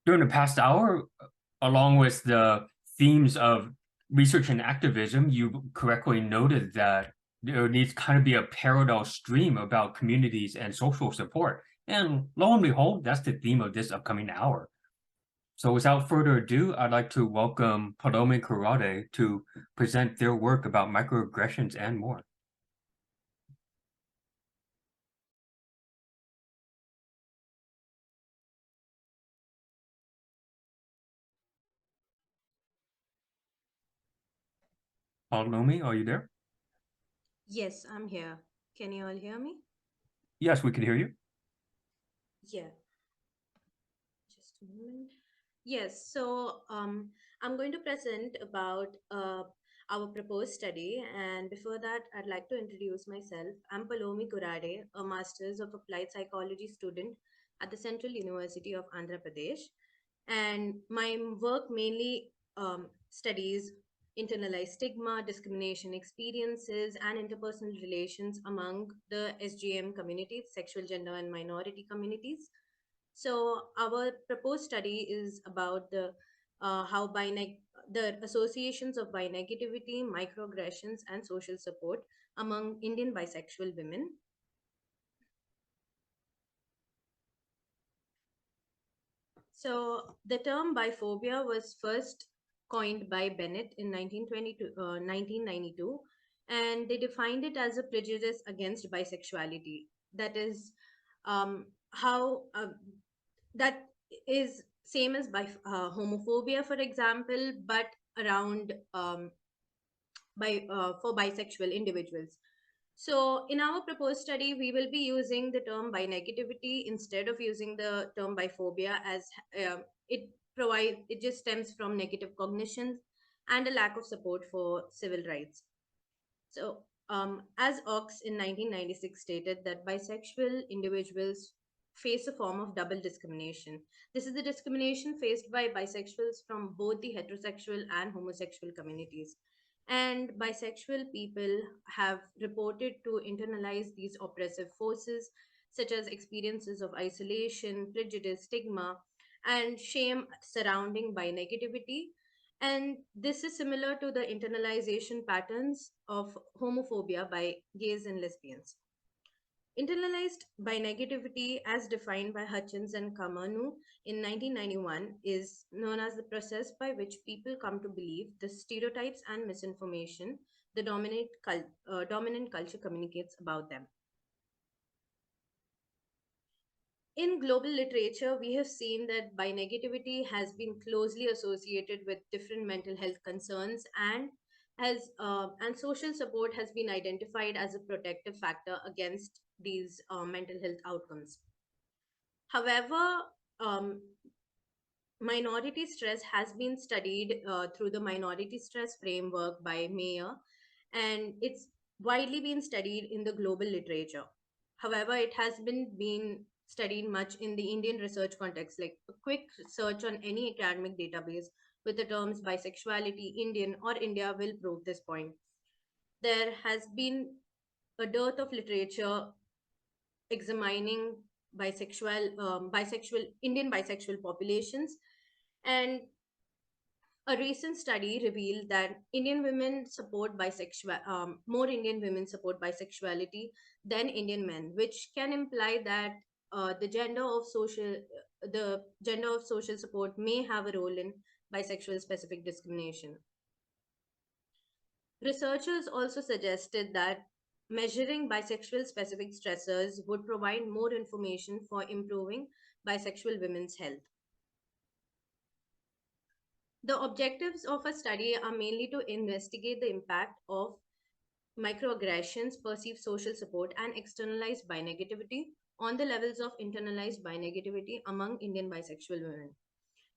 During the past hour, along with the themes of research and activism, you correctly noted that there needs kind of be a parallel stream about communities and social support. And lo and behold, that's the theme of this upcoming hour. So without further ado, I'd like to welcome Palomi and Kurade to present their work about microaggressions and more. Palomi, are you there? Yes, I'm here. Can you all hear me? Yes, we can hear you. Yeah, just a moment. Yes, I'm going to present about our proposed study. And before that, I'd like to introduce myself. I'm Palomi Kurade, a Master's of Applied Psychology student at the Central University of Andhra Pradesh. And my work mainly studies internalized stigma, discrimination experiences, and interpersonal relations among the SGM communities, sexual, gender, and minority communities. So our proposed study is about how the associations of binegativity, microaggressions, and social support among Indian bisexual women. So the term biphobia was first coined by Bennett in 1992, and they defined it as a prejudice against bisexuality. That is how that is same as by homophobia, for example, but around for bisexual individuals. So, in our proposed study, we will be using the term binegativity instead of using the term biphobia, as it it just stems from negative cognition and a lack of support for civil rights. So, as Ox in 1996 stated that bisexual individuals face a form of double discrimination. This is the discrimination faced by bisexuals from both the heterosexual and homosexual communities. And bisexual people have reported to internalize these oppressive forces, such as experiences of isolation, prejudice, stigma, and shame surrounding binegativity, and this is similar to the internalization patterns of homophobia by gays and lesbians. Internalized binegativity, as defined by Hutchins and Kamanu in 1991, is known as the process by which people come to believe the stereotypes and misinformation the dominant culture communicates about them. In global literature, we have seen that binegativity has been closely associated with different mental health concerns, and social support has been identified as a protective factor against these mental health outcomes. However, um, minority stress has been studied through the minority stress framework by Mayer, and it's widely been studied in the global literature. However, it has been studied much in the Indian research context. Like a quick search on any academic database with the terms bisexuality, Indian, or India will prove this point. There has been a dearth of literature examining bisexual Indian bisexual populations, and a recent study revealed that more Indian women support bisexuality than Indian men, which can imply that the gender of social support may have a role in bisexual specific discrimination. Researchers also suggested that measuring bisexual specific stressors would provide more information for improving bisexual women's health. The objectives of a study are mainly to investigate the impact of microaggressions, perceived social support, and externalized binegativity on the levels of internalized binegativity among Indian bisexual women.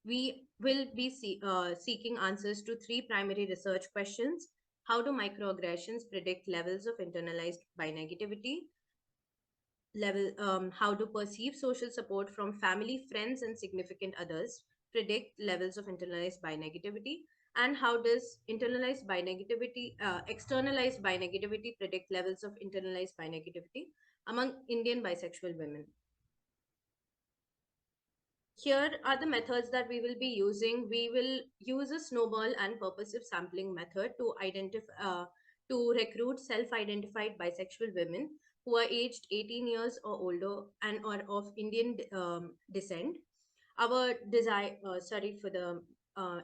We will be seeking answers to three primary research questions. How do microaggressions predict levels of internalized binegativity? How do perceived social support from family, friends, and significant others predict levels of internalized binegativity? And how does externalized binegativity predict levels of internalized binegativity among Indian bisexual women? here are the methods that we will be using. We will use a snowball and purposive sampling method to identify to recruit self-identified bisexual women who are aged 18 years or older and are of Indian descent. Our design, sorry for the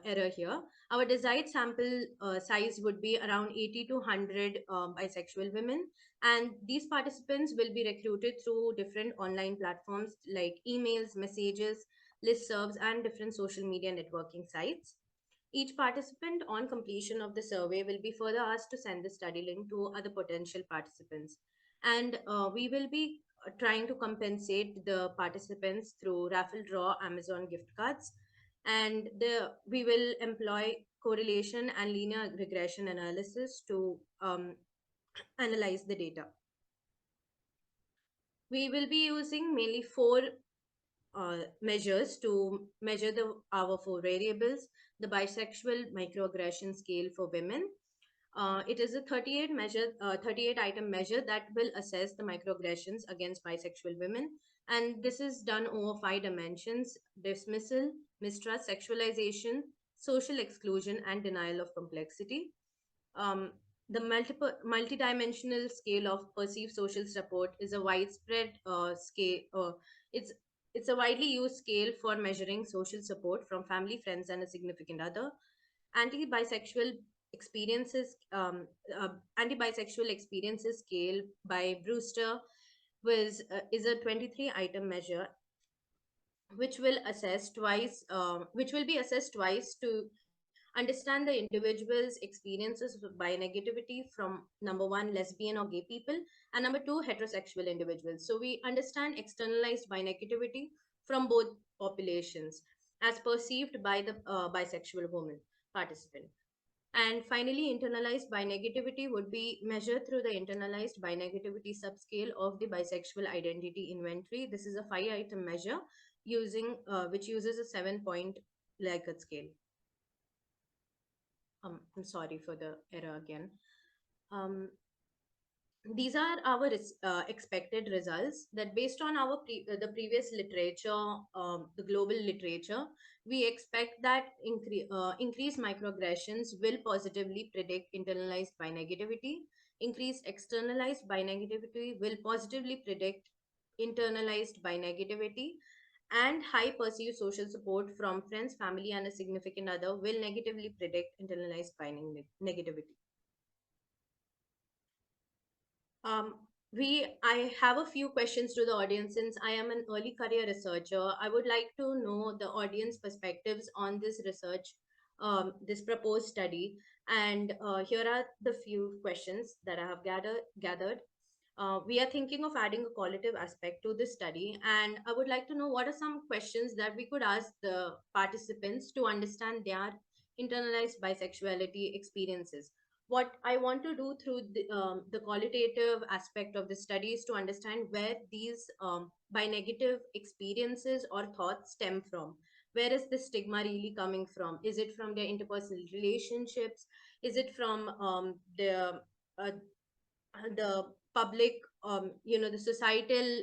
error here. Our desired sample size would be around 80 to 100 bisexual women, and these participants will be recruited through different online platforms like emails, messages, listservs, and different social media networking sites. Each participant on completion of the survey will be further asked to send the study link to other potential participants. And we will be trying to compensate the participants through raffle draw Amazon gift cards. And we will employ correlation and linear regression analysis to analyze the data. We will be using mainly four measures to measure our four variables. The bisexual microaggression scale for women. It is a 38 item measure that will assess the microaggressions against bisexual women. And this is done over 5 dimensions: dismissal, mistrust, sexualization, social exclusion, and denial of complexity. Um, the multidimensional scale of perceived social support is a widespread scale. It's it's a widely used scale for measuring social support from family, friends, and a significant other. Anti-bisexual anti-bisexual experiences scale by Brewster is a 23 item measure which will be assessed twice to understand the individual's experiences by negativity from number one, lesbian or gay people, and number two, heterosexual individuals. So we understand externalized by negativity from both populations as perceived by the bisexual woman participant. And finally, internalized bi negativity would be measured through the internalized bi negativity subscale of the bisexual identity inventory. This is a 5 item measure which uses a 7-point Likert scale. I'm sorry for the error again. Um, these are our expected results that based on the previous literature, the global literature, we expect that increased microaggressions will positively predict internalized bi negativity. Increased externalized bi negativity will positively predict internalized bi negativity, and high perceived social support from friends, family, and a significant other will negatively predict internalized bi negativity. Um, I have a few questions to the audience. Since I am an early career researcher, I would like to know the audience perspectives on this research, this proposed study. And here are the few questions that I have gathered. We are thinking of adding a qualitative aspect to this study, and I would like to know what are some questions that we could ask the participants to understand their internalized bisexuality experiences. What I want to do through the qualitative aspect of the study is to understand where these bi negative experiences or thoughts stem from. Where is the stigma really coming from? Is it from their interpersonal relationships? Is it from uh, the public, the societal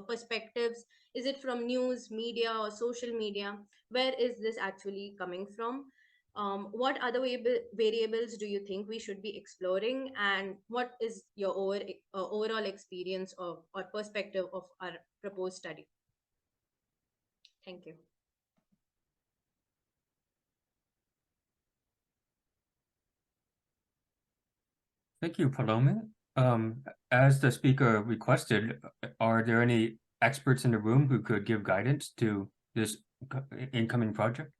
perspectives? Is it from news, media, or social media? Where is this actually coming from? What other variables do you think we should be exploring, and what is your overall experience of or perspective of our proposed study? Thank you. Thank you, Palomi. As the speaker requested, are there any experts in the room who could give guidance to this incoming project?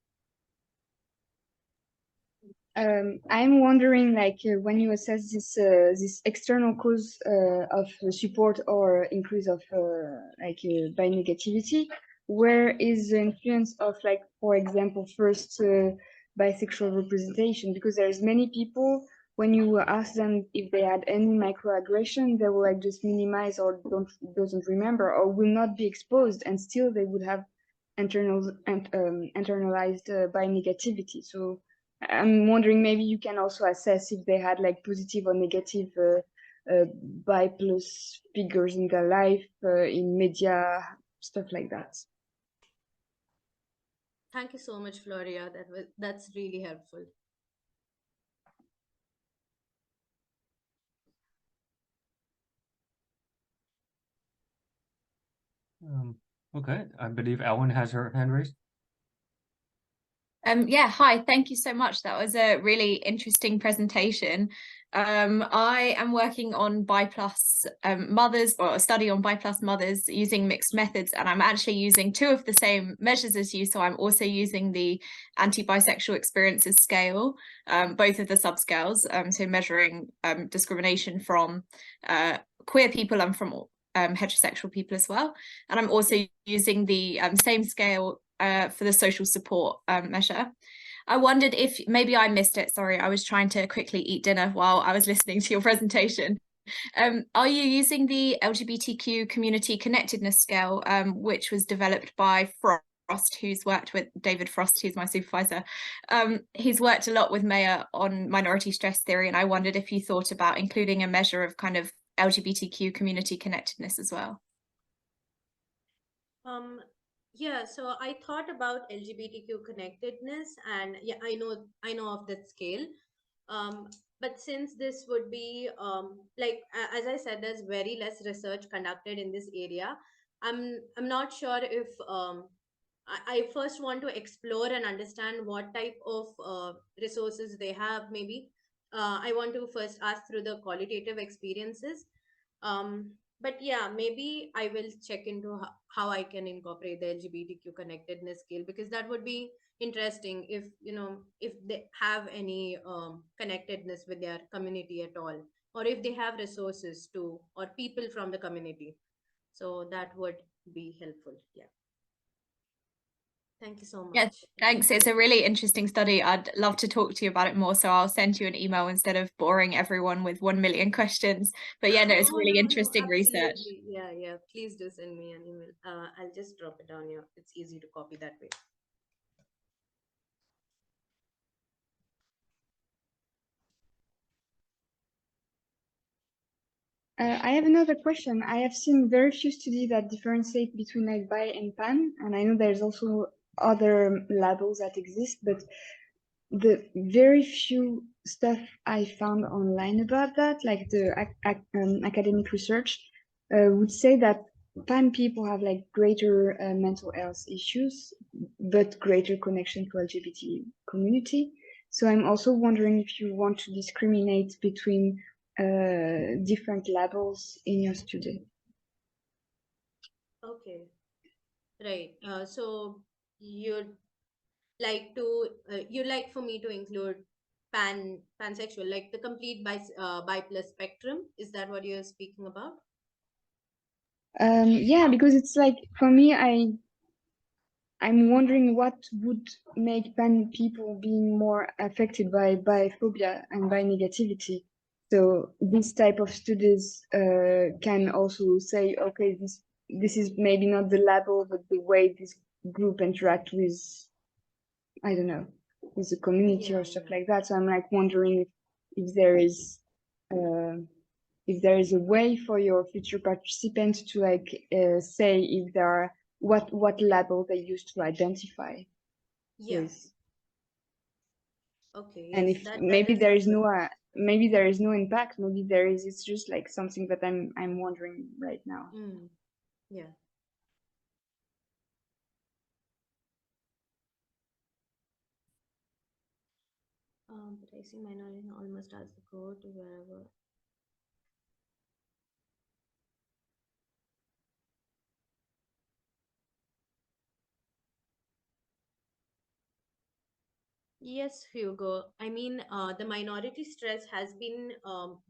I'm wondering, like, when you assess this external cause of support or increase of bi negativity, where is the influence of, like, for example, first bisexual representation? Because there's many people, when you ask them if they had any microaggression, they will like just minimize or doesn't remember or will not be exposed, and still they would have internalized bi negativity. So I'm wondering, maybe you can also assess if they had like positive or negative bi plus figures in their life, in media, stuff like that. Thank you so much, Floria. That's really helpful. Okay, I believe Ellen has her hand raised. Yeah, hi, thank you so much. That was a really interesting presentation. I am working on bi+ mothers, or a study on bi+ mothers using mixed methods, and I'm actually using two of the same measures as you. So I'm also using the anti-bisexual experiences scale, both of the subscales, so measuring discrimination from queer people and from heterosexual people as well. And I'm also using the same scale for the social support measure. I wondered if maybe I missed it. Sorry, I was trying to quickly eat dinner while I was listening to your presentation. Are you using the LGBTQ community connectedness scale, which was developed by Frost, who's worked with David Frost, who's my supervisor? He's worked a lot with Maya on minority stress theory, and I wondered if you thought about including a measure of kind of LGBTQ community connectedness as well. Yeah, so I thought about LGBTQ connectedness, and yeah, I know of that scale. But since this would be like as I said, there's very less research conducted in this area. I'm not sure if I first want to explore and understand what type of resources they have. Maybe I want to first ask through the qualitative experiences. But yeah, maybe I will check into how I can incorporate the LGBTQ connectedness scale, because that would be interesting if if they have any connectedness with their community at all, or if they have resources to, or people from the community. So that would be helpful. Yeah. Thank you so Yeah, much. thanks. It's a really interesting study. I'd love to talk to you about it more, so I'll send you an email instead of boring everyone with 1 million questions. But yeah, no, it's Oh, really no, interesting research. absolutely. Yeah, yeah. Please do send me an email. I'll just drop it down here. It's easy to copy that way. I have another question. I have seen very few studies that differentiate between like bi and pan, and I know there's also other labels that exist, but the very few stuff I found online about that, like the academic research, would say that pan people have like greater mental health issues, but greater connection to LGBT community. So I'm also wondering if you want to discriminate between different labels in your study. Okay, right. So you'd you'd like for me to include pansexual, like the complete bi plus spectrum. Is that what you're speaking about? Yeah, because it's like for me, I'm wondering what would make pan people being more affected by biphobia and by negativity. So this type of studies can also say, okay, this is maybe not the label, but the way this group interact with, I don't know, with the community Yeah, or stuff yeah. like that. So I'm like wondering if there is if there is a way for your future participants to like say if there are what label they use to identify Yeah. with, Okay, and yes, if that maybe is there a is good. maybe there is no impact, maybe there is, it's just like something that I'm wondering right now. Yeah. But I see minority almost as the go to wherever. Yes, Hugo. I mean, the minority stress has been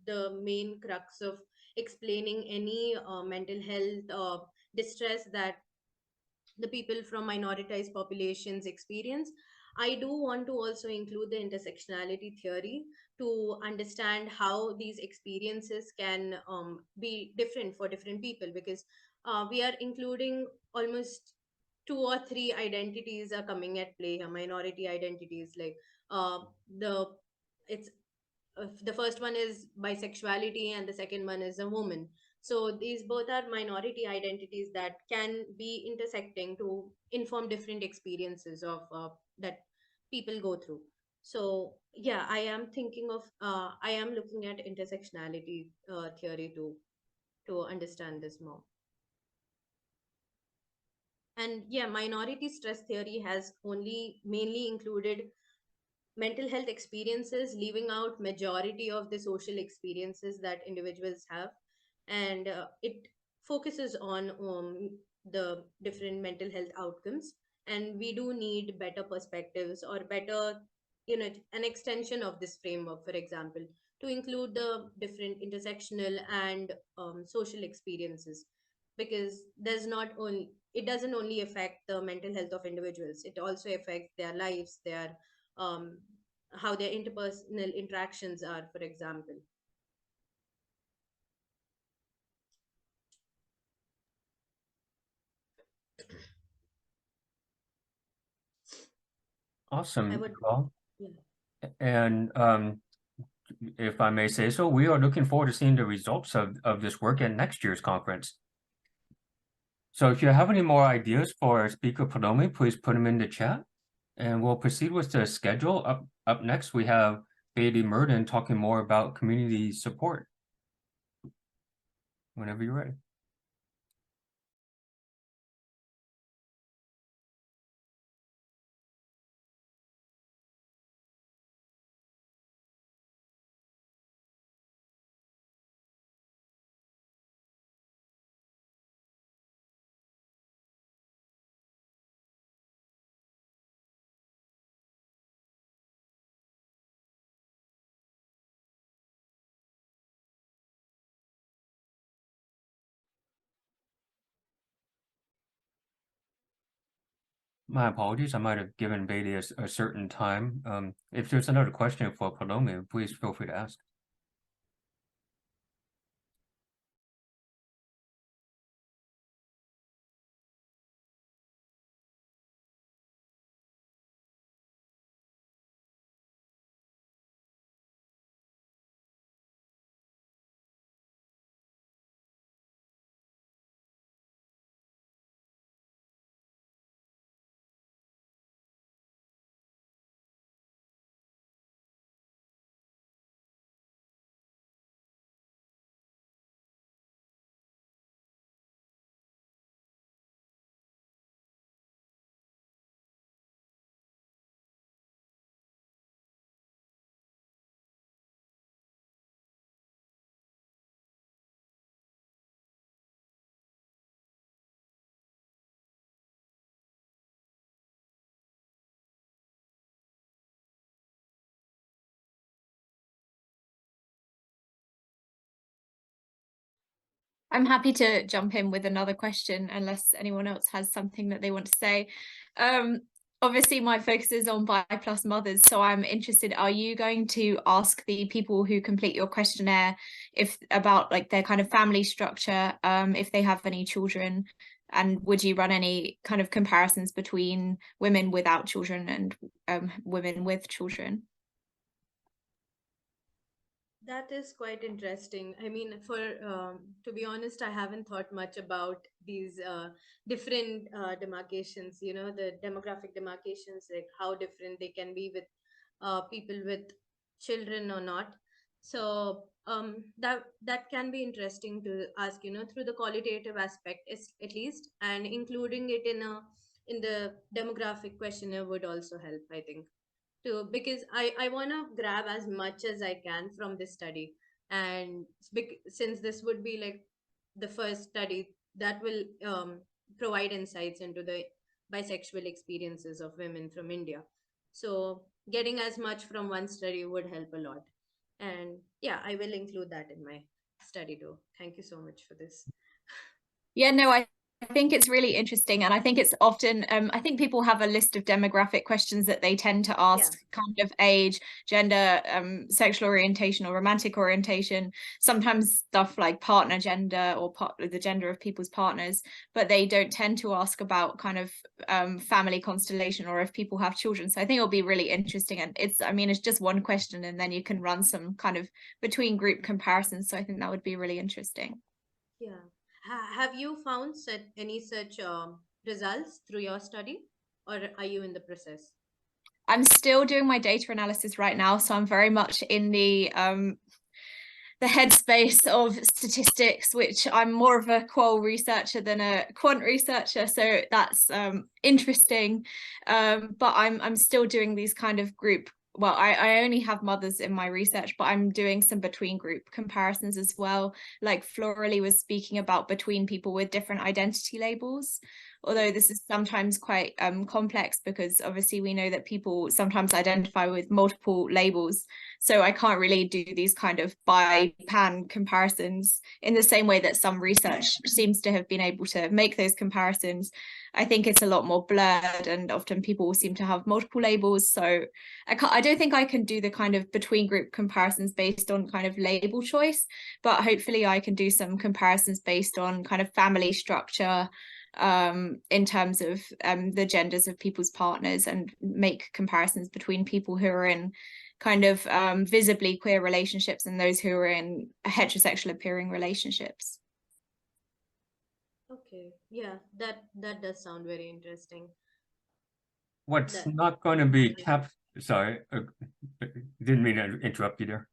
the main crux of explaining any mental health distress that the people from minoritized populations experience. I do want to also include the intersectionality theory to understand how these experiences can be different for different people, because we are including almost two or three identities are coming at play here, minority identities, like uh, the it's the first one is bisexuality and the second one is a woman. So these both are minority identities that can be intersecting to inform different experiences of that people go through. So yeah, I am thinking of I am looking at intersectionality theory to understand this more. And yeah, minority stress theory has only mainly included mental health experiences, leaving out majority of the social experiences that individuals have. And it focuses on the different mental health outcomes. And we do need better perspectives, or better, an extension of this framework, for example, to include the different intersectional and social experiences. Because there's not only, it doesn't only affect the mental health of individuals, it also affects their lives, their um, how their interpersonal interactions are, for example. Awesome. Would, Well, yeah. and if I may say so, we are looking forward to seeing the results of this work at next year's conference. So if you have any more ideas for Speaker Palomi, please put them in the chat, and we'll proceed with the schedule. Up next, we have Merlin talking more about community support. Whenever you're ready. My apologies, I might have given Beatty a certain time. If there's another question for Palomi, please feel free to ask. I'm happy to jump in with another question unless anyone else has something that they want to say. Obviously, my focus is on bi plus mothers, so I'm interested, are you going to ask the people who complete your questionnaire if about like their kind of family structure, if they have any children, and would you run any kind of comparisons between women without children and women with children? That is quite interesting. I mean, for to be honest, I haven't thought much about these different demarcations. The demographic demarcations, like how different they can be with people with children or not. So that can be interesting to ask. Through the qualitative aspect, is at least, and including it in the demographic questionnaire would also help, I think, to, because I want to grab as much as I can from this study. And since this would be like the first study that will provide insights into the bisexual experiences of women from India, so getting as much from one study would help a lot. And yeah, I will include that in my study too. Thank you so much for this. Yeah, no, I think it's really interesting, and I think it's often I think people have a list of demographic questions that they tend to ask, kind of age, gender, sexual orientation or romantic orientation, sometimes stuff like partner gender or the gender of people's partners, but they don't tend to ask about kind of family constellation or if people have children. So I think it'll be really interesting, and it's just one question and then you can run some kind of between group comparisons, so I think that would be really interesting. Yeah. Have you found any such results through your study, or are you in the process? I'm still doing my data analysis right now, so I'm very much in the headspace of statistics, which I'm more of a qual researcher than a quant researcher, so that's interesting. But I'm still doing these kind of group. Well, I only have mothers in my research, but I'm doing some between group comparisons as well. Like Floralie was speaking about between people with different identity labels, although this is sometimes quite complex because obviously we know that people sometimes identify with multiple labels. So I can't really do these kind of bi-pan comparisons in the same way that some research seems to have been able to make those comparisons. I think it's a lot more blurred, and often people seem to have multiple labels. So I don't think I can do the kind of between group comparisons based on kind of label choice, but hopefully I can do some comparisons based on kind of family structure, in terms of the genders of people's partners, and make comparisons between people who are in kind of visibly queer relationships and those who are in heterosexual appearing relationships. Okay. Yeah, that does sound very interesting. What's That not going to be kept, sorry, didn't mean to interrupt you there.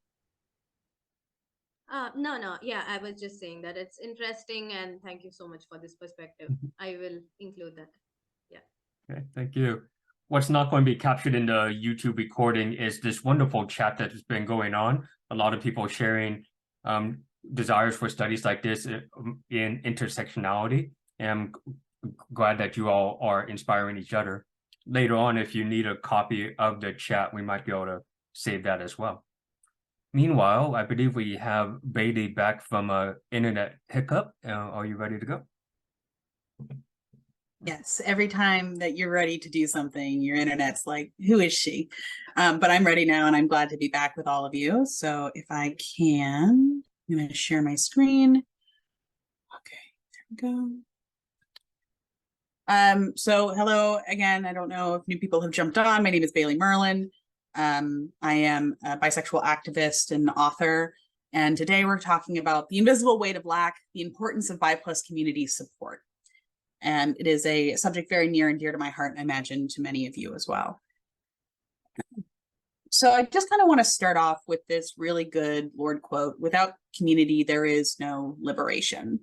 no, yeah, I was just saying that it's interesting, and thank you so much for this perspective. I will include that. Yeah. Okay, thank you. What's not going to be captured in the YouTube recording is this wonderful chat that has been going on. A lot of people sharing desires for studies like this in intersectionality. And I'm glad that you all are inspiring each other. Later on, if you need a copy of the chat, we might be able to save that as well. Meanwhile, I believe we have Bailey back from an internet hiccup. Are you ready to go? Yes, every time that you're ready to do something, your internet's like, who is she? But I'm ready now, and I'm glad to be back with all of you. So if I can, I'm going to share my screen. Okay, there we go. So hello again. I don't know if new people have jumped on. My name is Bailey Merlin. I am a bisexual activist and author. And today we're talking about the invisible weight of BRAC, the importance of bi+ community support. And it is a subject very near and dear to my heart, and I imagine to many of you as well. So I just kind of want to start off with this really good Lord quote: without community, there is no liberation.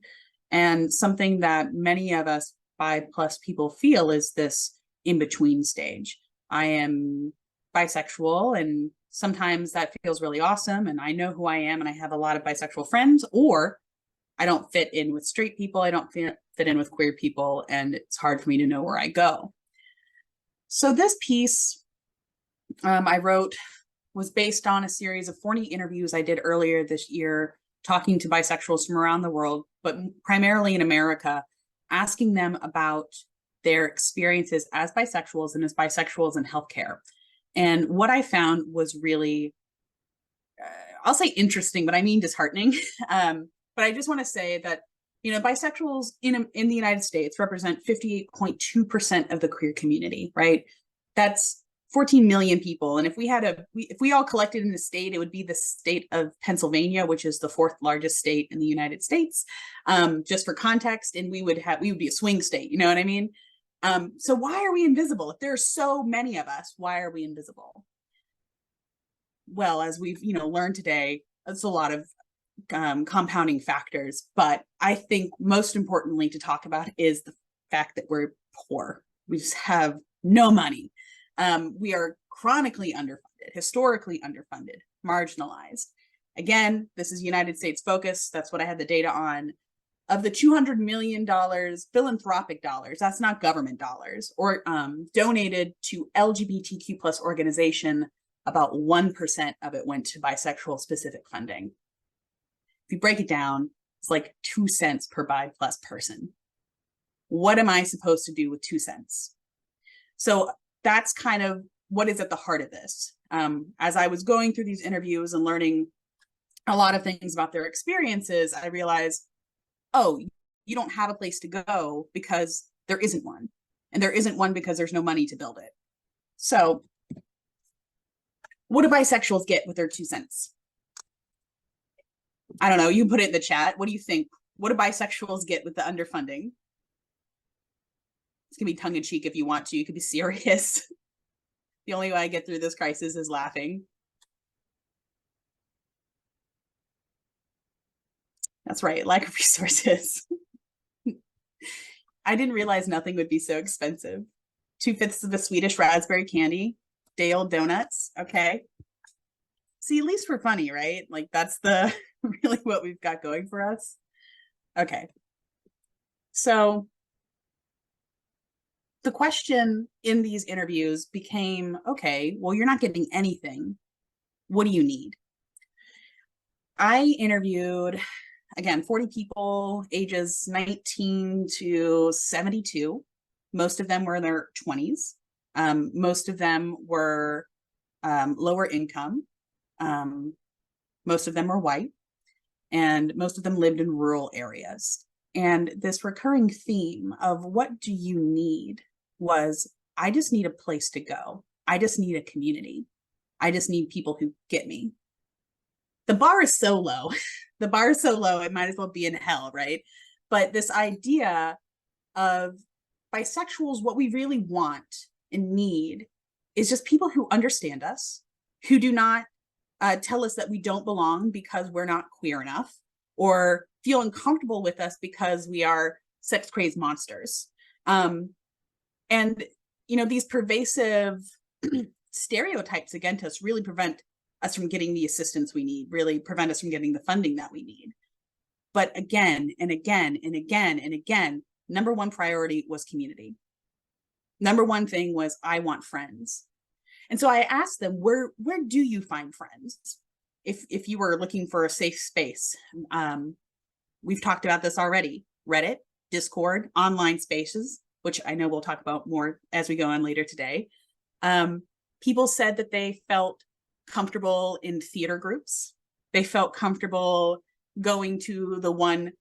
And something that many of us bi+ people feel is this in-between stage. I am bisexual, and sometimes that feels really awesome, and I know who I am, and I have a lot of bisexual friends, or I don't fit in with straight people, I don't fit in with queer people, and it's hard for me to know where I go. So this piece I wrote was based on a series of 40 interviews I did earlier this year, talking to bisexuals from around the world, but primarily in America, asking them about their experiences as bisexuals and as bisexuals in healthcare. And what I found was really, I'll say interesting, but I mean disheartening. But I just want to say that, you know, bisexuals in the United States represent 58.2% of the queer community, right? That's 14 million people. And if we all collected in the state, it would be the state of Pennsylvania, which is the 4th largest state in the United States, just for context. And we would be a swing state, you know what I mean? So why are we invisible? If there are so many of us, why are we invisible? Well, as we've, learned today, it's a lot of compounding factors, but I think most importantly to talk about is the fact that we're poor. We just have no money. We are chronically underfunded, historically underfunded, marginalized. Again, this is United States focus. That's what I had the data on. Of the $200 million philanthropic dollars, that's not government dollars, or donated to LGBTQ+ organization, about 1% of it went to bisexual specific funding. If you break it down, it's like 2 cents per bi+ person. What am I supposed to do with 2 cents? So that's kind of what is at the heart of this. As I was going through these interviews and learning a lot of things about their experiences, I realized, oh, you don't have a place to go because there isn't one. And there isn't one because there's no money to build it. So what do bisexuals get with their 2 cents? I don't know, you put it in the chat. What do you think What do bisexuals get with the underfunding? It's gonna be tongue-in-cheek if you want to. You could be serious. The only way I get through this crisis is laughing. That's right, lack of resources. I didn't realize nothing would be so expensive. 2/5 of a Swedish raspberry candy, day-old donuts, okay. See, at least we're funny, right? Like that's the really what we've got going for us. Okay. So the question in these interviews became, okay, well, you're not getting anything. What do you need? I interviewed, again, 40 people, ages 19 to 72. Most of them were in their 20s. Most of them were lower income. Most of them were white, and most of them lived in rural areas. And this recurring theme of what do you need was, I just need a place to go. I just need a community. I just need people who get me. The bar is so low. The bar is so low, it might as well be in hell, right? But this idea of bisexuals, what we really want and need is just people who understand us, who do not tell us that we don't belong because we're not queer enough, or feel uncomfortable with us because we are sex crazed monsters. And, you know, these pervasive stereotypes against us really prevent us from getting the assistance we need, really prevent us from getting the funding that we need. But again and again and again and again, number one priority was community. Number one thing was, I want friends. And so I asked them, where do you find friends? If you were looking for a safe space, we've talked about this already, Reddit, Discord, online spaces, which I know we'll talk about more as we go on later today. People said that they felt comfortable in theater groups. They felt comfortable going to the one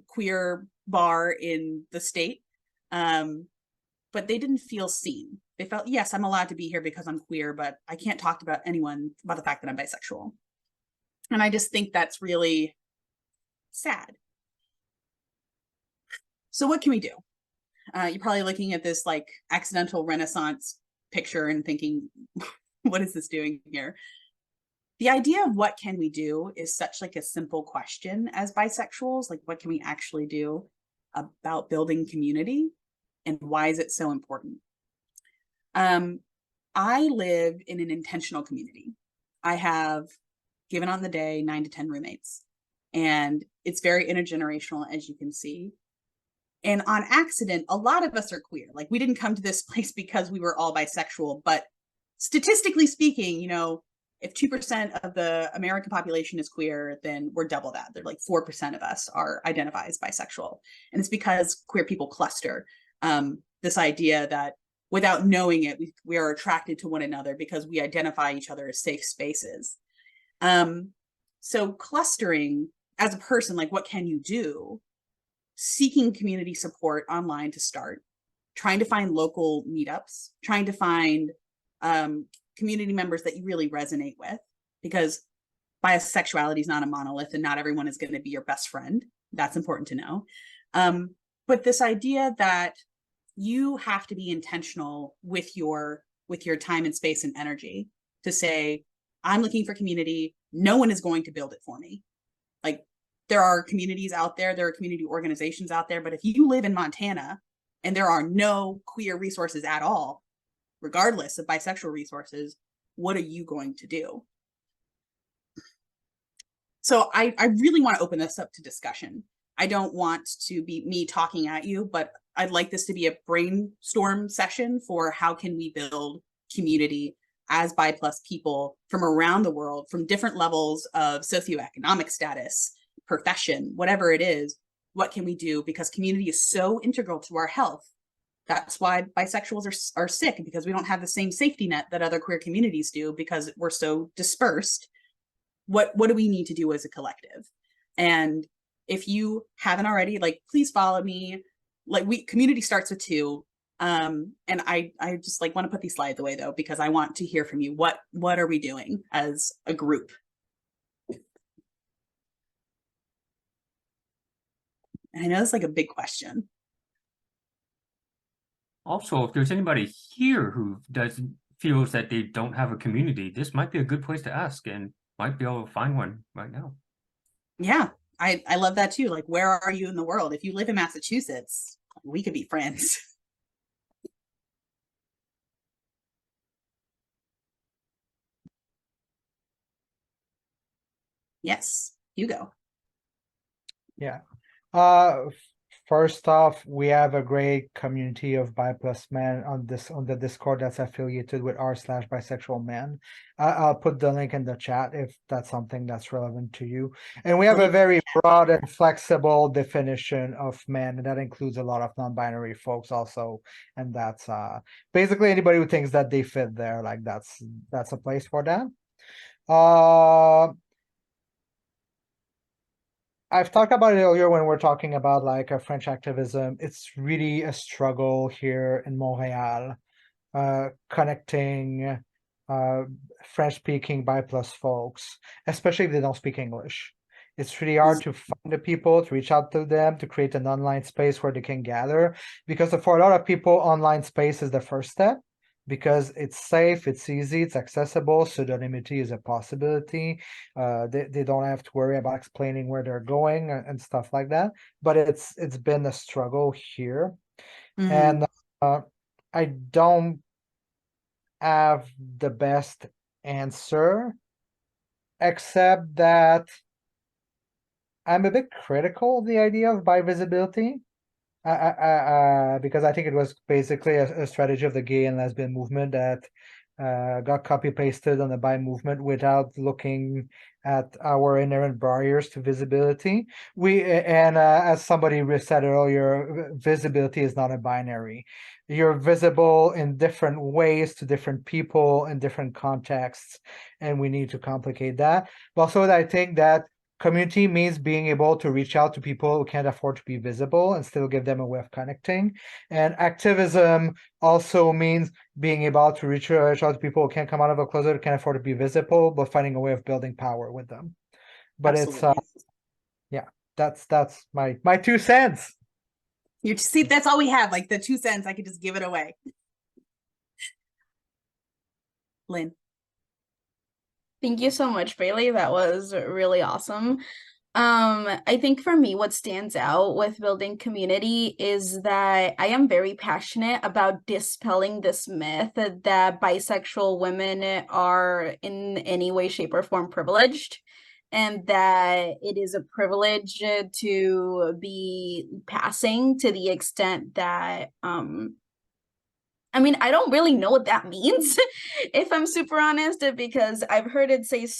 queer bar in the state, but they didn't feel seen. They felt, yes, I'm allowed to be here because I'm queer, but I can't talk about anyone about the fact that I'm bisexual. And I just think that's really sad. So what can we do? You're probably looking at this like accidental Renaissance picture and thinking, what is this doing here? The idea of what can we do is such like a simple question as bisexuals, like what can we actually do about building community, and why is it so important? I live in an intentional community. I have, given on the day, 9 to 10 roommates, and it's very intergenerational, as you can see. And on accident, a lot of us are queer. Like, we didn't come to this place because we were all bisexual, but statistically speaking, you know, if 2% of the American population is queer, then we're double that. They're like 4% of us are identified as bisexual. And it's because queer people cluster. This idea that without knowing it, we are attracted to one another because we identify each other as safe spaces. So clustering as a person, like, what can you do? Seeking community support online to start, trying to find local meetups, trying to find community members that you really resonate with, because bisexuality is not a monolith and not everyone is going to be your best friend. That's important to know. But this idea that you have to be intentional with your time and space and energy to say, I'm looking for community. No one is going to build it for me. Like, there are communities out there, there are community organizations out there, but if you live in Montana and there are no queer resources at all, regardless of bisexual resources, what are you going to do? So I really want to open this up to discussion. I don't want to be me talking at you, but I'd like this to be a brainstorm session for how can we build community as bi+ people from around the world, from different levels of socioeconomic status, profession, whatever it is. What can we do? Because community is so integral to our health. That's why bisexuals are sick, because we don't have the same safety net that other queer communities do, because we're so dispersed. What do we need to do as a collective? And if you haven't already, like, please follow me. Like, community starts with 2. And I just like want to put these slides away though, because I want to hear from you. What are we doing as a group? I know it's like a big question. Also, if there's anybody here who feels that they don't have a community, this might be a good place to ask and might be able to find one right now. Yeah, I love that too. Like, where are you in the world? If you live in Massachusetts, we could be friends. Yes, Hugo. Yeah. First off, we have a great community of bi plus men on the Discord that's affiliated with r/bisexual men. I'll put the link in the chat if that's something that's relevant to you. And we have a very broad and flexible definition of men, and that includes a lot of non-binary folks also. And that's basically anybody who thinks that they fit there, like that's a place for them. I've talked about it earlier when we're talking about like a French activism. It's really a struggle here in Montreal, connecting French-speaking bi plus folks, especially if they don't speak English. It's really hard to find the people, to reach out to them, to create an online space where they can gather, because for a lot of people, online space is the first step. Because it's safe, it's easy, it's accessible, pseudonymity is a possibility. They don't have to worry about explaining where they're going and stuff like that. But it's been a struggle here. And I don't have the best answer, except that I'm a bit critical of the idea of bi visibility. Because I think it was basically a strategy of the gay and lesbian movement that got copy-pasted on the bi movement without looking at our inherent barriers to visibility. As somebody said earlier, visibility is not a binary. You're visible in different ways to different people in different contexts, and we need to complicate that. But also, I think that community means being able to reach out to people who can't afford to be visible and still give them a way of connecting. And activism also means being able to reach out to people who can't come out of a closet, who can't afford to be visible, but finding a way of building power with them. But Absolutely. That's my 2 cents. You see, that's all we have. Like the 2 cents, I could just give it away. Lynn. Thank you so much, Bailey. That was really awesome. I think for me, what stands out with building community is that I am very passionate about dispelling this myth that bisexual women are in any way, shape, or form privileged, and that it is a privilege to be passing to the extent that I mean, I don't really know what that means, if I'm super honest, because I've heard it said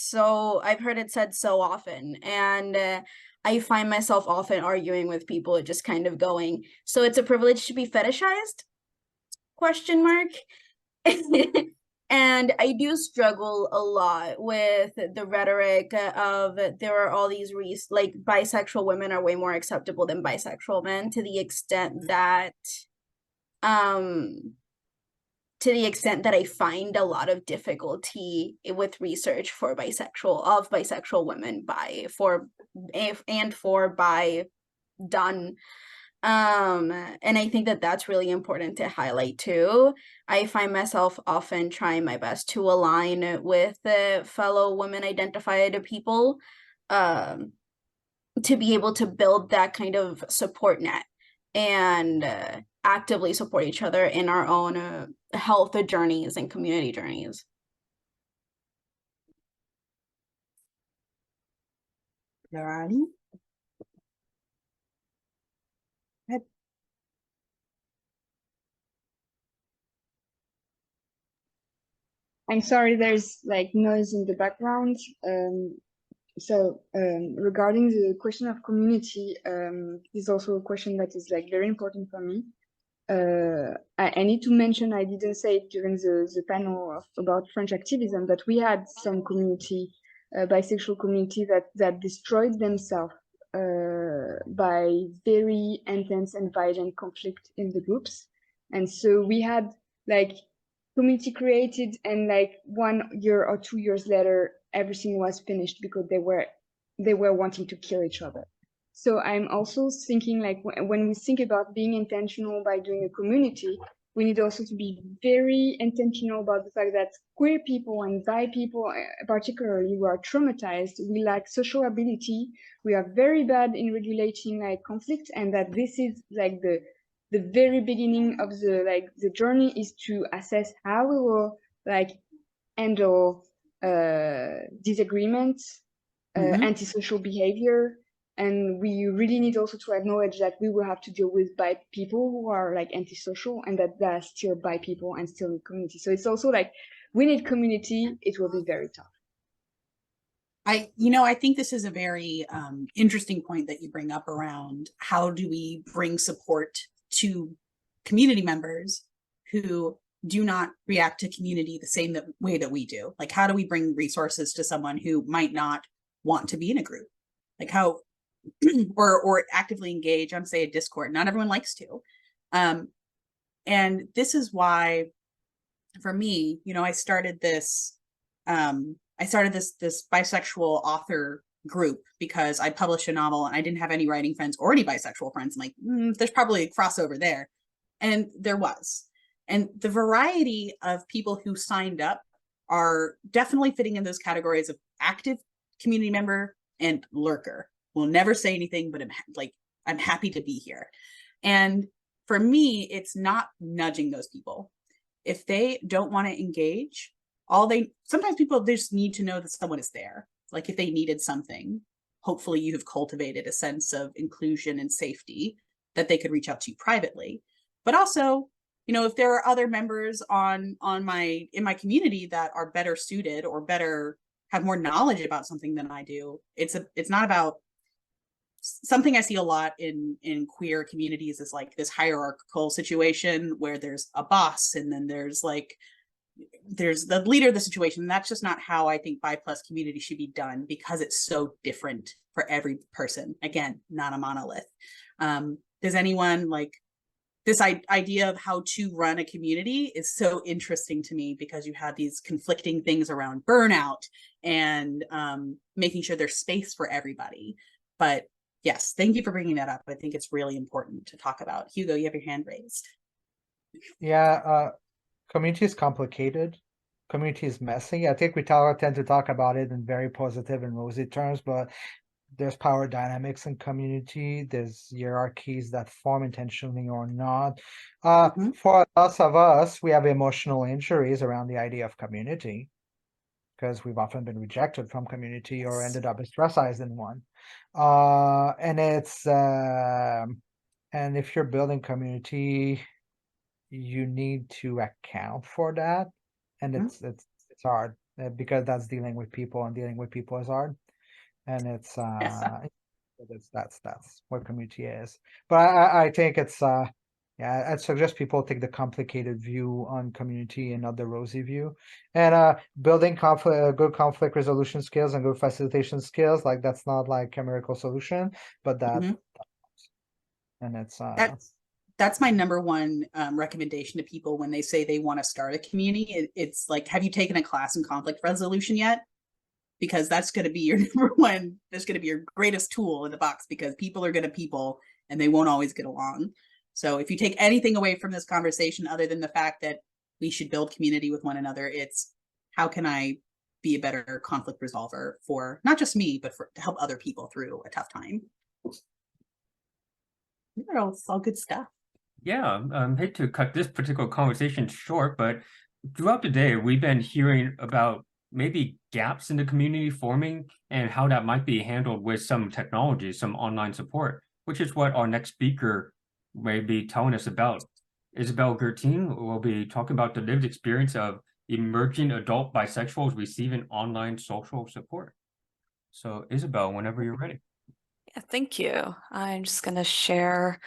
so often, and I find myself often arguing with people, just kind of going, so it's a privilege to be fetishized? ? And I do struggle a lot with the rhetoric of there are all these like bisexual women are way more acceptable than bisexual men, to the extent that I find a lot of difficulty with research for bisexual women done. And I think that that's really important to highlight too. I find myself often trying my best to align with fellow women identified people to be able to build that kind of support net and actively support each other in our own health journeys and community journeys. Kurade? I'm sorry, there's like noise in the background. Regarding the question of community, is also a question that is like very important for me. I need to mention, I didn't say it during the panel about French activism, but we had some community, bisexual community that destroyed themselves by very intense and violent conflict in the groups. And so we had like community created, and like 1 year or 2 years later, everything was finished because they were wanting to kill each other. So I'm also thinking like when we think about being intentional by doing a community, we need also to be very intentional about the fact that queer people and bi people, particularly, who are traumatized, we lack social ability. We are very bad in regulating like conflict, and that this is like the very beginning of the journey is to assess how we will like handle disagreements, antisocial behavior. And we really need also to acknowledge that we will have to deal with bi people who are like antisocial, and that there are still bi people and still in community. So it's also like we need community. It will be very tough. I think this is a very interesting point that you bring up around how do we bring support to community members who do not react to community the same way that we do. Like, how do we bring resources to someone who might not want to be in a group? Like how, or actively engage on, say, a Discord. Not everyone likes to. And this is why, for me, I started this, this bisexual author group because I published a novel and I didn't have any writing friends or any bisexual friends. I'm like, there's probably a crossover there. And there was. And the variety of people who signed up are definitely fitting in those categories of active community member and lurker. Will never say anything, but I'm happy to be here. And for me, it's not nudging those people. If they don't want to engage, sometimes people just need to know that someone is there. Like if they needed something, hopefully you have cultivated a sense of inclusion and safety that they could reach out to you privately. But also, if there are other members in my community that are better suited or have more knowledge about something than I do, it's not about something I see a lot in queer communities is like this hierarchical situation where there's a boss and then there's the leader of the situation. And that's just not how I think bi+ community should be done, because it's so different for every person. Again, not a monolith. Does anyone this idea of how to run a community is so interesting to me, because you have these conflicting things around burnout and making sure there's space for everybody. But yes, thank you for bringing that up. I think it's really important to talk about. Hugo, you have your hand raised. Yeah, community is complicated. Community is messy. I think we tend to talk about it in very positive and rosy terms, but there's power dynamics in community. There's hierarchies that form intentionally or not. For us, we have emotional injuries around the idea of community, because we've often been rejected from community or ended up ostracized in one. And if you're building community, you need to account for that. And it's hard because that's dealing with people, and dealing with people is hard. And it's that's what community is. But I think it's I'd suggest people take the complicated view on community and not the rosy view. And building good conflict resolution skills and good facilitation skills, that's not like a miracle solution, but that and it's that's my number one recommendation to people when they say they want to start a community. It's like, have you taken a class in conflict resolution yet? Because that's going to be your number one. That's going to be your greatest tool in the box, because people are going to people and they won't always get along. So if you take anything away from this conversation, other than the fact that we should build community with one another, it's how can I be a better conflict resolver for not just me, but to help other people through a tough time. It's all good stuff. Yeah, I hate to cut this particular conversation short, but throughout the day, we've been hearing about maybe gaps in the community forming and how that might be handled with some technology, some online support, which is what our next speaker may be telling us about. Isabelle Guertin will be talking about the lived experience of emerging adult bisexuals receiving online social support. So Isabelle, whenever you're ready. Yeah, thank you. I'm just going to share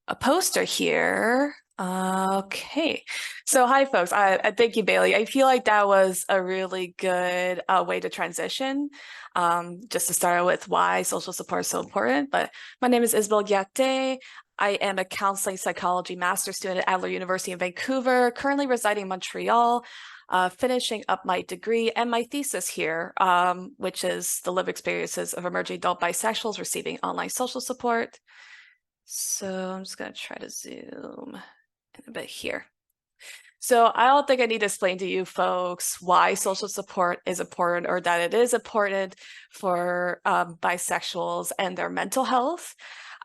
a poster here. Okay, so hi folks. I thank you, Bailey. I feel like that was a really good way to transition, just to start with why social support is so important. But my name is Isabelle Guertin. I am a counseling psychology master's student at Adler University in Vancouver, currently residing in Montreal, finishing up my degree and my thesis here, which is the lived experiences of emerging adult bisexuals receiving online social support. So I'm just going to try to zoom in a bit here. So I don't think I need to explain to you folks why social support is important, or that it is important for bisexuals and their mental health.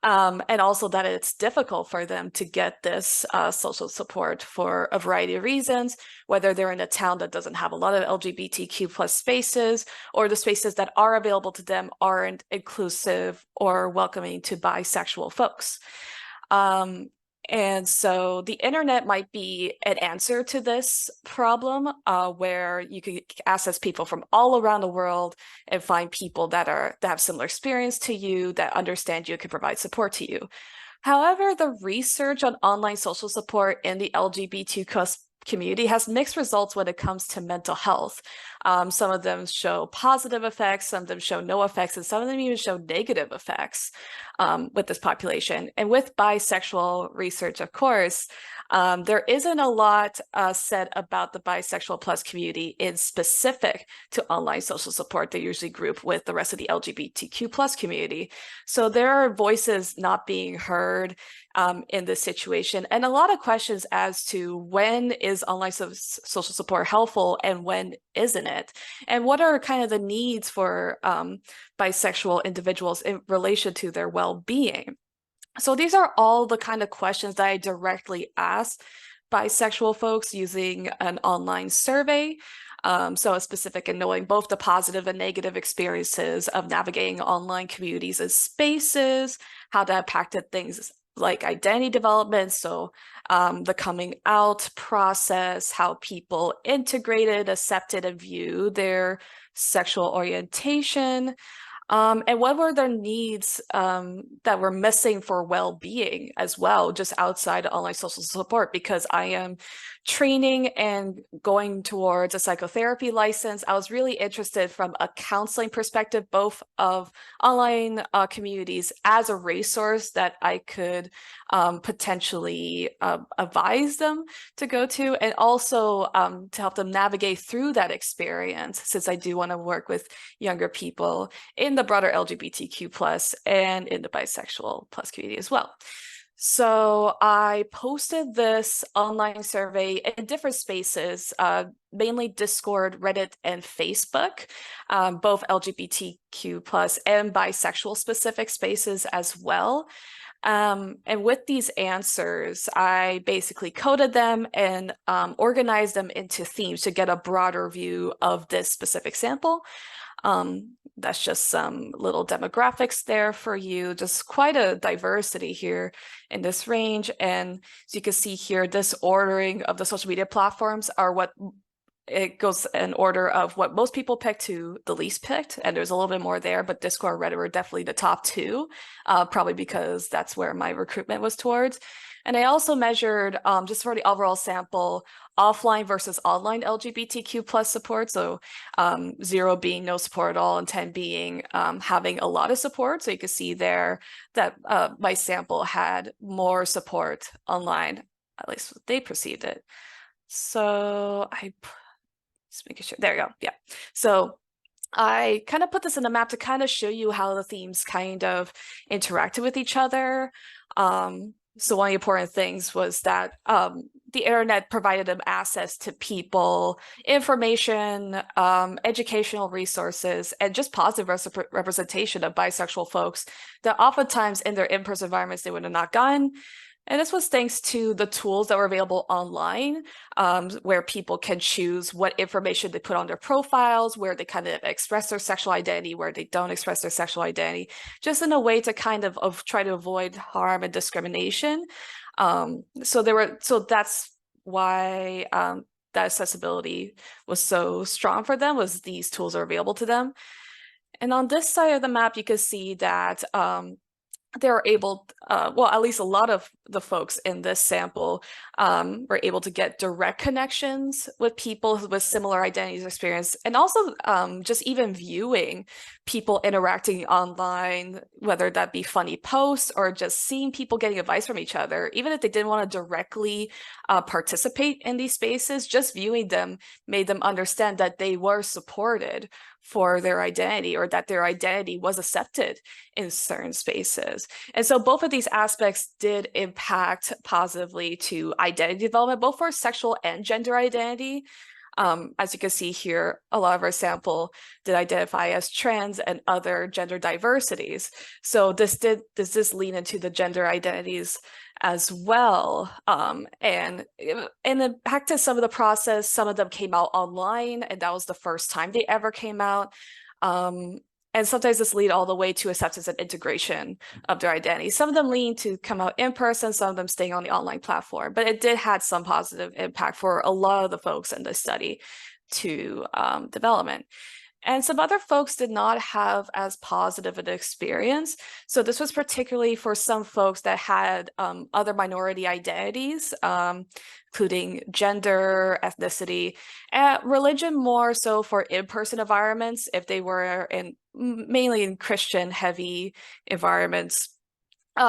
And also that it's difficult for them to get this social support for a variety of reasons, whether they're in a town that doesn't have a lot of LGBTQ plus spaces, or the spaces that are available to them aren't inclusive or welcoming to bisexual folks. And so the internet might be an answer to this problem, where you can access people from all around the world and find people that have similar experience to you, that understand you, can provide support to you. However, the research on online social support in the LGBTQ community has mixed results when it comes to mental health. Some of them show positive effects, some of them show no effects, and some of them even show negative effects with this population. And with bisexual research, of course, there isn't a lot said about the bisexual plus community in specific to online social support. They usually group with the rest of the LGBTQ plus community. So there are voices not being heard in this situation, and a lot of questions as to when is online social support helpful and when isn't it, and what are kind of the needs for bisexual individuals in relation to their well-being. So these are all the kind of questions that I directly ask bisexual folks using an online survey. So it's specific in knowing both the positive and negative experiences of navigating online communities and spaces, how that impacted things like identity development, so the coming out process, how people integrated, accepted, and view their sexual orientation, and what were their needs that were missing for well-being as well, just outside online social support. Because I am training and going towards a psychotherapy license, I was really interested from a counseling perspective, both of online communities as a resource that I could potentially advise them to go to, and also to help them navigate through that experience, since I do want to work with younger people in the broader LGBTQ plus and in the bisexual plus community as well. So I posted this online survey in different spaces, mainly Discord, Reddit, and Facebook, both LGBTQ plus and bisexual specific spaces as well. And with these answers, I basically coded them and organized them into themes to get a broader view of this specific sample. That's just some little demographics there for you, just quite a diversity here in this range. And as you can see here, this ordering of the social media platforms are what it goes in order of what most people picked to the least picked, and there's a little bit more there, but Discord and Reddit were definitely the top two, probably because that's where my recruitment was towards. And I also measured, just for the overall sample, offline versus online LGBTQ plus support. So 0 being no support at all, and 10 being having a lot of support. So you can see there that my sample had more support online, at least they perceived it. So just making sure, there you go, yeah. So I kind of put this in a map to kind of show you how the themes kind of interacted with each other. So one of the important things was that the internet provided them access to people, information, educational resources, and just positive representation of bisexual folks that oftentimes in their in-person environments they would have not gotten. And this was thanks to the tools that were available online, where people can choose what information they put on their profiles, where they kind of express their sexual identity, where they don't express their sexual identity, just in a way to kind of try to avoid harm and discrimination. So that's why that accessibility was so strong for them, was these tools are available to them. And on this side of the map, you can see that they were able, well, at least a lot of the folks in this sample were able to get direct connections with people with similar identities experience, and also just even viewing people interacting online, whether that be funny posts or just seeing people getting advice from each other, even if they didn't want to directly participate in these spaces, just viewing them made them understand that they were supported for their identity, or that their identity was accepted in certain spaces. And so both of these aspects did impact positively to identity development, both for sexual and gender identity. As you can see here, a lot of our sample did identify as trans and other gender diversities. So this did lean into the gender identities as well. And back to some of the process, some of them came out online, and that was the first time they ever came out. And sometimes this lead all the way to acceptance and integration of their identity. Some of them lean to come out in person, some of them staying on the online platform, but it did have some positive impact for a lot of the folks in this study to development. And some other folks did not have as positive an experience. So this was particularly for some folks that had other minority identities, including gender, ethnicity, and religion, more so for in-person environments, if they were mainly in Christian heavy environments.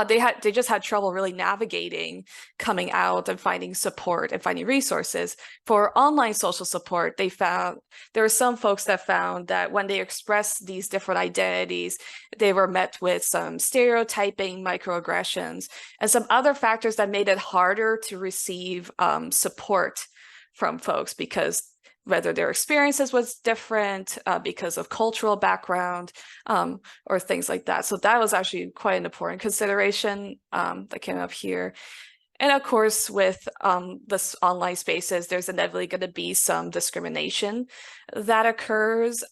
They just had trouble really navigating coming out and finding support and finding resources. For online social support, they found there were some folks that found that when they expressed these different identities, they were met with some stereotyping, microaggressions, and some other factors that made it harder to receive support from folks, because whether their experiences was different because of cultural background or things like that. So that was actually quite an important consideration that came up here. And of course, with this online spaces, there's inevitably going to be some discrimination that occurs.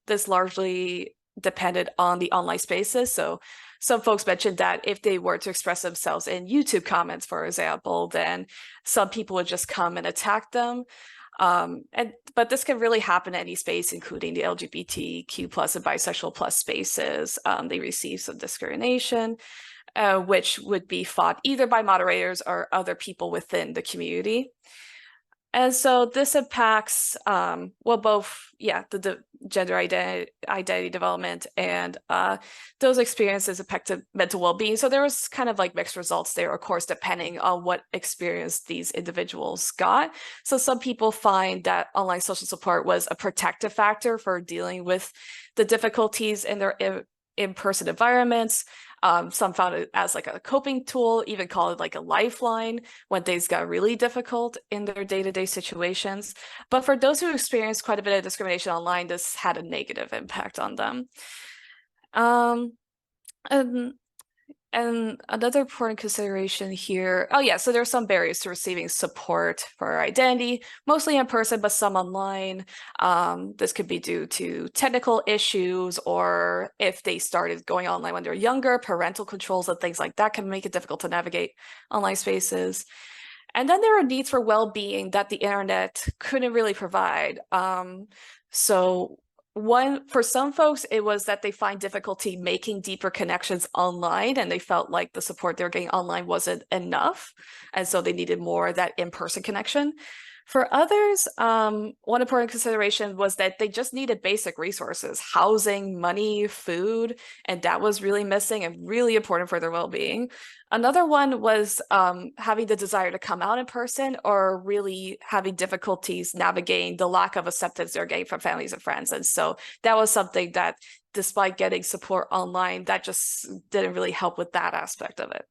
This largely depended on the online spaces. So some folks mentioned that if they were to express themselves in YouTube comments, for example, then some people would just come and attack them. But this can really happen in any space, including the LGBTQ plus and bisexual plus spaces. They receive some discrimination, which would be fought either by moderators or other people within the community. And so this impacts, well, both, the gender identity development and those experiences affected mental well-being. So there was kind of like mixed results there, of course, depending on what experience these individuals got. So some people find that online social support was a protective factor for dealing with the difficulties in their in-person environments. Some found it as like a coping tool, even call it like a lifeline when things got really difficult in their day-to-day situations. But for those who experienced quite a bit of discrimination online, this had a negative impact on them. And another important consideration here, so there are some barriers to receiving support for identity, mostly in person, but some online. This could be due to technical issues, or if they started going online when they're younger, parental controls and things like that can make it difficult to navigate online spaces. And then there are needs for well-being that the internet couldn't really provide. For some folks, it was that they find difficulty making deeper connections online, and they felt like the support they were getting online wasn't enough. And so they needed more of that in-person connection. For others, one important consideration was that they just needed basic resources, housing, money, food, and that was really missing and really important for their well-being. Another one was having the desire to come out in person, or really having difficulties navigating the lack of acceptance they're getting from families and friends. And so that was something that, despite getting support online, that just didn't really help with that aspect of it.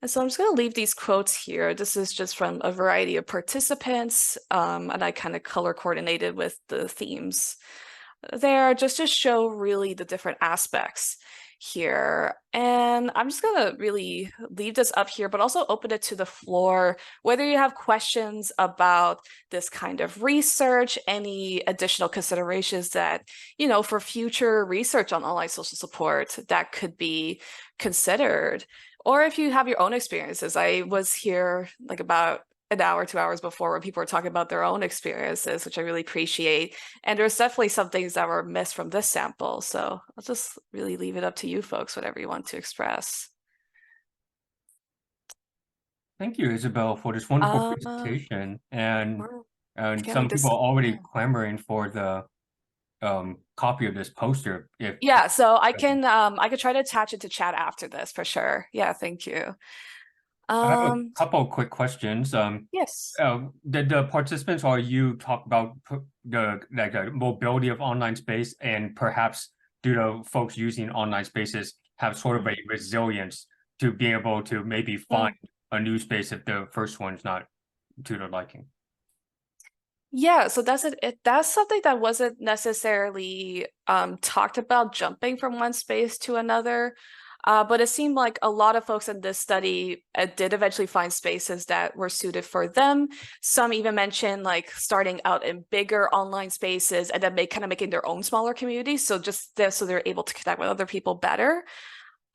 And so I'm just going to leave these quotes here. This is just from a variety of participants, and I kind of color coordinated with the themes there just to show really the different aspects here. And I'm just going to really leave this up here, but also open it to the floor, whether you have questions about this kind of research, any additional considerations that, for future research on online social support that could be considered. Or if you have your own experiences. I was here like about an hour, 2 hours before, where people were talking about their own experiences, which I really appreciate. And there's definitely some things that were missed from this sample. So I'll just really leave it up to you folks, whatever you want to express. Thank you, Isabelle, for this wonderful presentation. And some people are already clamoring for the copy of this poster. Yeah, so I can try to attach it to chat after this for sure. Yeah, thank you. I have a couple of quick questions. Yes. Did the participants or you talk about the mobility of online space, and perhaps do the folks using online spaces have sort of a resilience to be able to maybe find a new space if the first one's not to their liking? Yeah, so that's something that wasn't necessarily talked about, jumping from one space to another. But it seemed like a lot of folks in this study did eventually find spaces that were suited for them. Some even mentioned like starting out in bigger online spaces and then kind of making their own smaller communities. So so they're able to connect with other people better.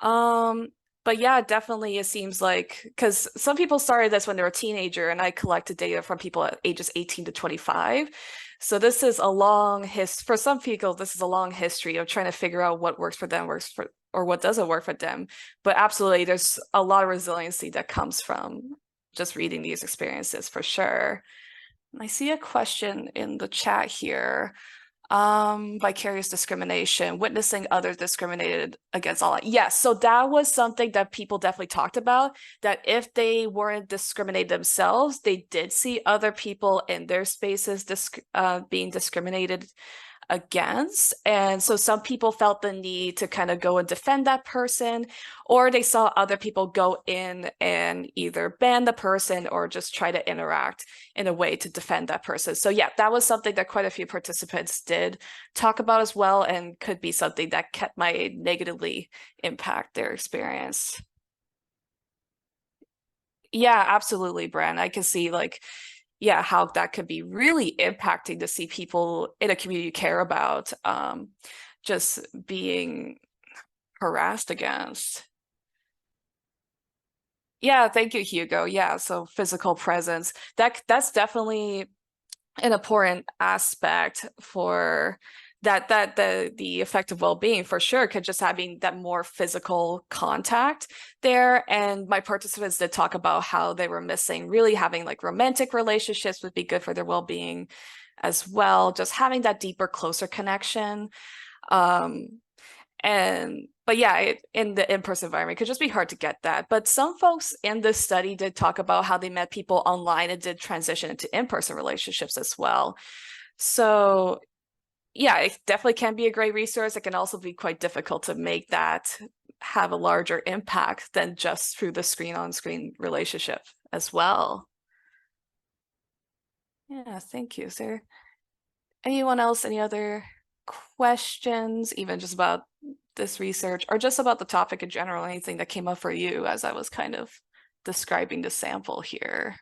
But yeah, definitely it seems like, because some people started this when they were a teenager, and I collected data from people at ages 18 to 25. So this is a long for some people, this is a long history of trying to figure out what works for them, or what doesn't work for them. But absolutely, there's a lot of resiliency that comes from just reading these experiences for sure. And I see a question in the chat here. Vicarious discrimination, witnessing others discriminated against all. Yes, so that was something that people definitely talked about, that if they weren't discriminated themselves, they did see other people in their spaces being discriminated against. And so some people felt the need to kind of go and defend that person, or they saw other people go in and either ban the person or just try to interact in a way to defend that person. So yeah, that was something that quite a few participants did talk about as well, and could be something that might negatively impact their experience. Yeah, absolutely, Bren. I can see yeah, how that could be really impacting to see people in a community you care about just being harassed against. Yeah, thank you, Hugo. Yeah, so physical presence, that's definitely an important aspect for the effect of well-being for sure, because just having that more physical contact there. And my participants did talk about how they were missing really having like romantic relationships would be good for their well-being as well, just having that deeper, closer connection. But yeah, in the in-person environment, it could just be hard to get that. But some folks in this study did talk about how they met people online and did transition into in-person relationships as well. So yeah, it definitely can be a great resource. It can also be quite difficult to make that have a larger impact than just through the screen-on-screen relationship as well. Yeah, thank you. Is there anyone else, any other questions, even just about this research or just about the topic in general, anything that came up for you as I was kind of describing the sample here?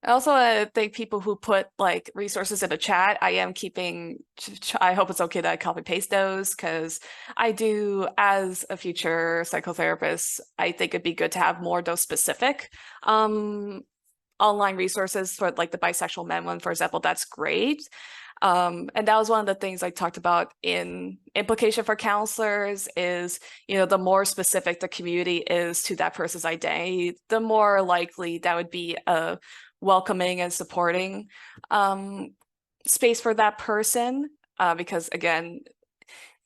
I also thank people who put like resources in the chat. I am keeping, I hope it's okay that I copy paste those, because I do, as a future psychotherapist, I think it'd be good to have more of those specific online resources for like the bisexual men one, for example. That's great. And that was one of the things I talked about in implication for counselors is, the more specific the community is to that person's identity, the more likely that would be a welcoming and supporting space for that person. Because again,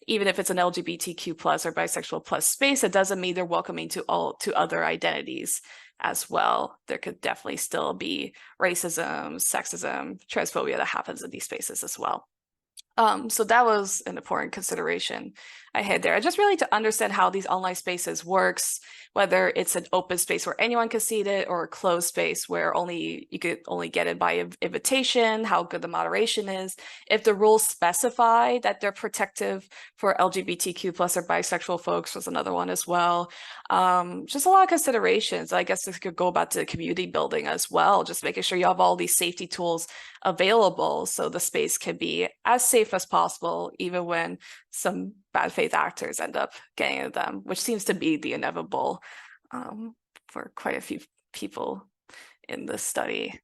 even if it's an LGBTQ plus or bisexual plus space, it doesn't mean they're welcoming to other identities as well. There could definitely still be racism, sexism, transphobia that happens in these spaces as well. So that was an important consideration I hit there. I just really to understand how these online spaces works, whether it's an open space where anyone can see it or a closed space where you could only get it by invitation, how good the moderation is, if the rules specify that they're protective for LGBTQ plus or bisexual folks was another one as well. Just a lot of considerations. I guess this could go back to community building as well, just making sure you have all these safety tools available so the space can be as safe as possible, even when some bad faith actors end up getting into them, which seems to be the inevitable for quite a few people in this study.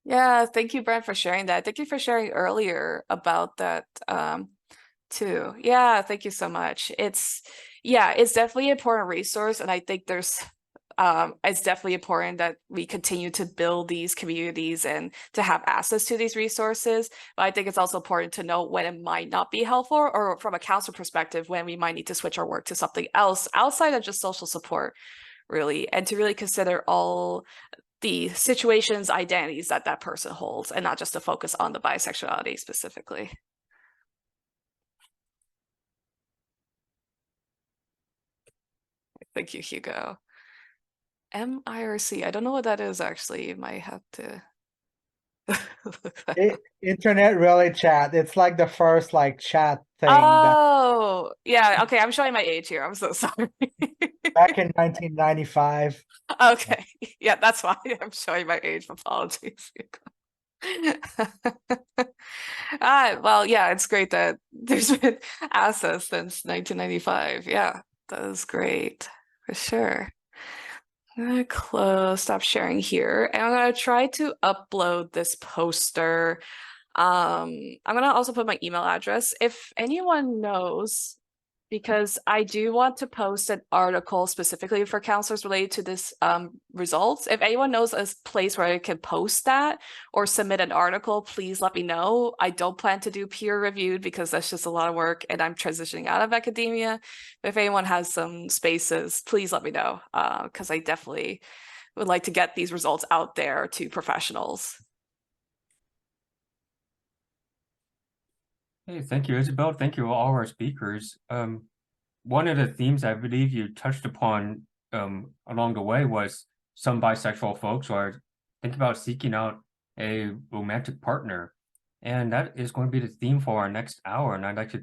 Yeah, thank you, Brent, for sharing that. Thank you for sharing earlier about that too. Yeah, thank you so much. It's definitely an important resource, and I think it's definitely important that we continue to build these communities and to have access to these resources. But I think it's also important to know when it might not be helpful, or from a counselor perspective, when we might need to switch our work to something else outside of just social support, really, and to really consider all the situations, identities that person holds, and not just to focus on the bisexuality specifically. Thank you, Hugo. MIRC, I don't know what that is actually. You might have to Internet relay chat. It's like the first like chat thing Oh, yeah, okay, I'm showing my age here. I'm so sorry. back in 1995. Okay, yeah, that's why I'm showing my age. Apologies. Well, yeah, it's great that there's been access since 1995. Yeah, that is great for sure. I'm gonna stop sharing here, and I'm gonna try to upload this poster. I'm gonna also put my email address if anyone knows, because I do want to post an article specifically for counselors related to this results. If anyone knows a place where I can post that or submit an article, please let me know. I don't plan to do peer reviewed because that's just a lot of work and I'm transitioning out of academia. But if anyone has some spaces, please let me know, because I definitely would like to get these results out there to professionals. Hey, thank you, Isabelle. Thank you, all our speakers. One of the themes I believe you touched upon along the way was some bisexual folks are thinking about seeking out a romantic partner. And that is going to be the theme for our next hour. And I'd like to